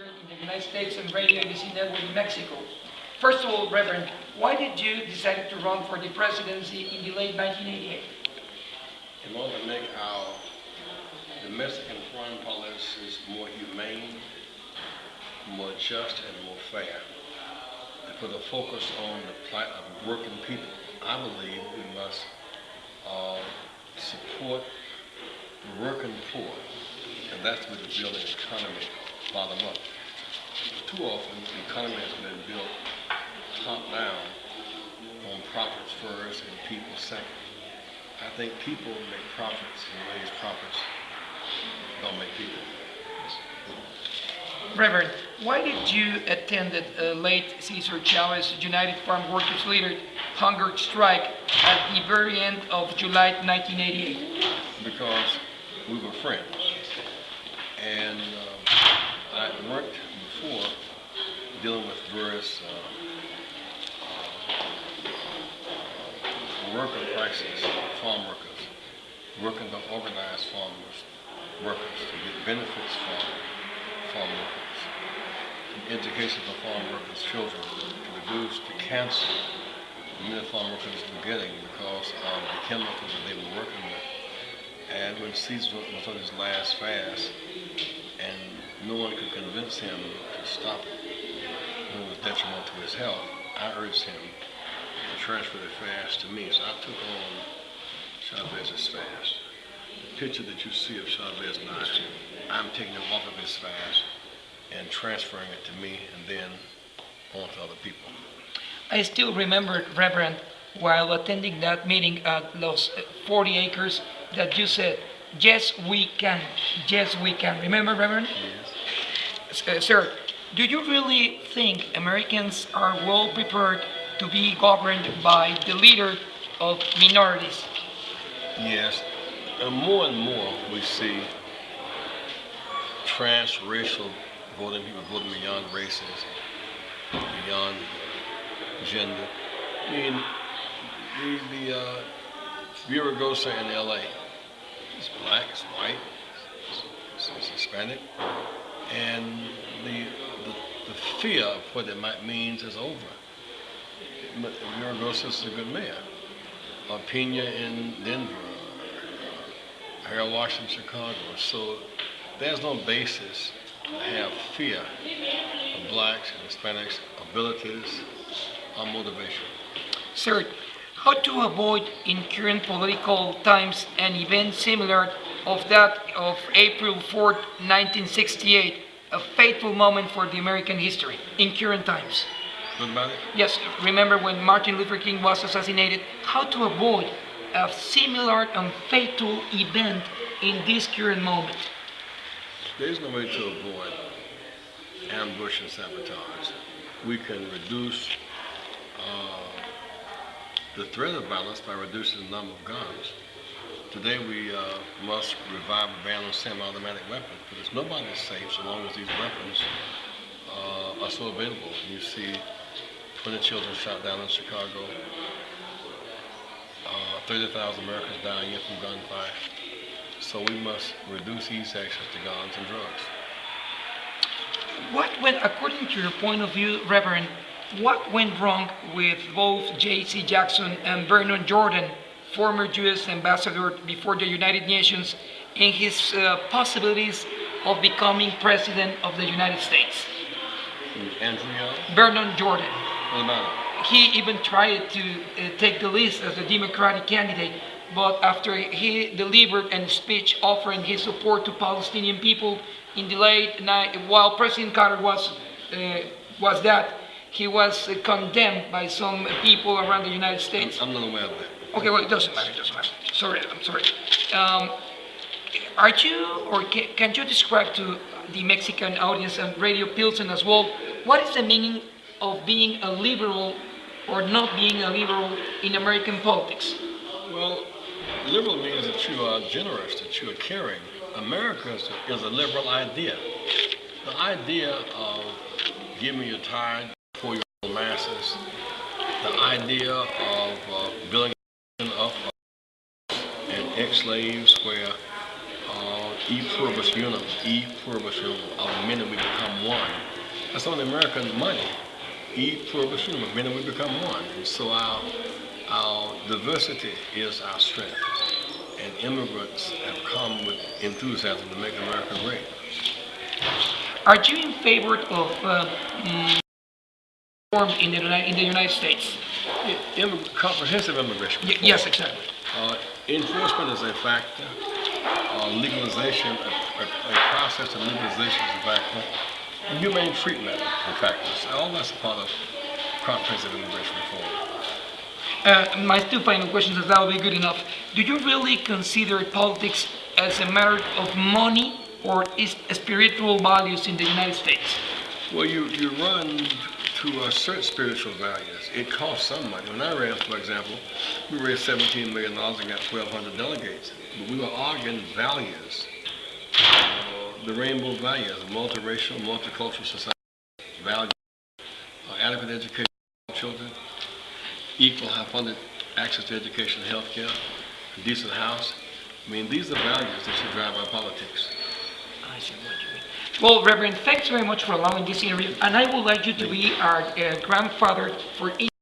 in the United States and Radio ABC Network in Mexico. First of all, Reverend, why did you decide to run for the presidency in the late 1988? In order to make our domestic and foreign policies more humane, more just, and more fair, and put a focus on the plight of working people, I believe we must support the working poor, and that's with the building economy bottom up. Too often, the economy has been built top down on profits first and people second. I think people make profits and raise profits don't make people. Reverend, why did you attend the late Cesar Chavez United Farm Workers leader hunger strike at the very end of July 1988? Because we were friends, and I worked before dealing with various worker crises, farm workers, working to organize workers to get benefits from farm workers, in education for farm workers' children, to reduce the cancer many farm workers were getting because of the chemicals that they were working with. And when Caesar was on his last fast, and no one could convince him to stop it when it was detrimental to his health, I urged him to transfer the fast to me. So I took on Chavez's fast. The picture that you see of Chavez and I'm taking him off of his fast and transferring it to me and then on to other people. I still remember, Reverend, while attending that meeting at Los 40 Acres, that you said, yes, we can. Yes, we can. Remember, Reverend? Yes. Sir, do you really think Americans are well prepared to be governed by the leader of minorities? Yes. And more we see transracial voting, people voting beyond races, beyond gender. I mean, the Viragosa in LA, it's black, it's white, it's Hispanic, and the fear of what it might mean is over. Viragosa is a good mayor. Pena in Denver, Harold Washington in Chicago. So there's no basis to have fear of blacks and Hispanics' abilities or motivation. Sir, how to avoid in current political times an event similar of that of April 4th, 1968, a fateful moment for the American history in current times? What about it? Yes, remember when Martin Luther King was assassinated? How to avoid a similar and fatal event in this current moment? There's no way to avoid ambush and sabotage. We can reduce the threat of violence by reducing the number of guns. Today we must revive a ban on semi-automatic weapons because nobody's safe so long as these weapons are so available. You see 20 children shot down in Chicago, 30,000 Americans die a year from gunfire. So we must reduce ease access to guns and drugs. What went, according to your point of view, Reverend, what went wrong with both J.C. Jackson and Vernon Jordan, former U.S. ambassador before the United Nations, in his possibilities of becoming president of the United States? Andrea? Vernon Jordan. What about it? He even tried to take the list as a Democratic candidate, but after he delivered a speech offering his support to Palestinian people in the late night, while President Carter was that, he was condemned by some people around the United States. I'm not aware of that. Okay, well, it doesn't matter. Sorry, I'm sorry. Are you, or can you describe to the Mexican audience and Radio Pilsen as well, what is the meaning of being a liberal or not being a liberal in American politics? Well, liberal means that you are generous, that you are caring. America is a liberal idea. The idea of giving your time for your masses, the idea of building up and ex-slaves where E pluribus unum, E pluribus unum, of many we become one. That's on the American money. E pluribus unum, of many we become one. And so our diversity is our strength. And immigrants have come with enthusiasm to make America great. Are you in favor of reform in the United States? Comprehensive immigration reform. Yes, exactly. Enforcement is a factor. Legalization, a process of legalization is a factor. Humane treatment is a factor. All that's a part of comprehensive immigration reform. My two final questions, as that will be good enough. Do you really consider politics as a matter of money or is spiritual values in the United States? Well, you run to assert spiritual values. It costs some money. When I ran, for example, we raised $17 million and got 1,200 delegates. But we were arguing values, the rainbow values, a multiracial, multicultural society, values, adequate education for children, equal high-funded access to education and health care, a decent house. I mean, these are values that should drive our politics. I see what you mean. Well, Reverend, thanks very much for allowing this interview, and I would like you to be our grandfather for each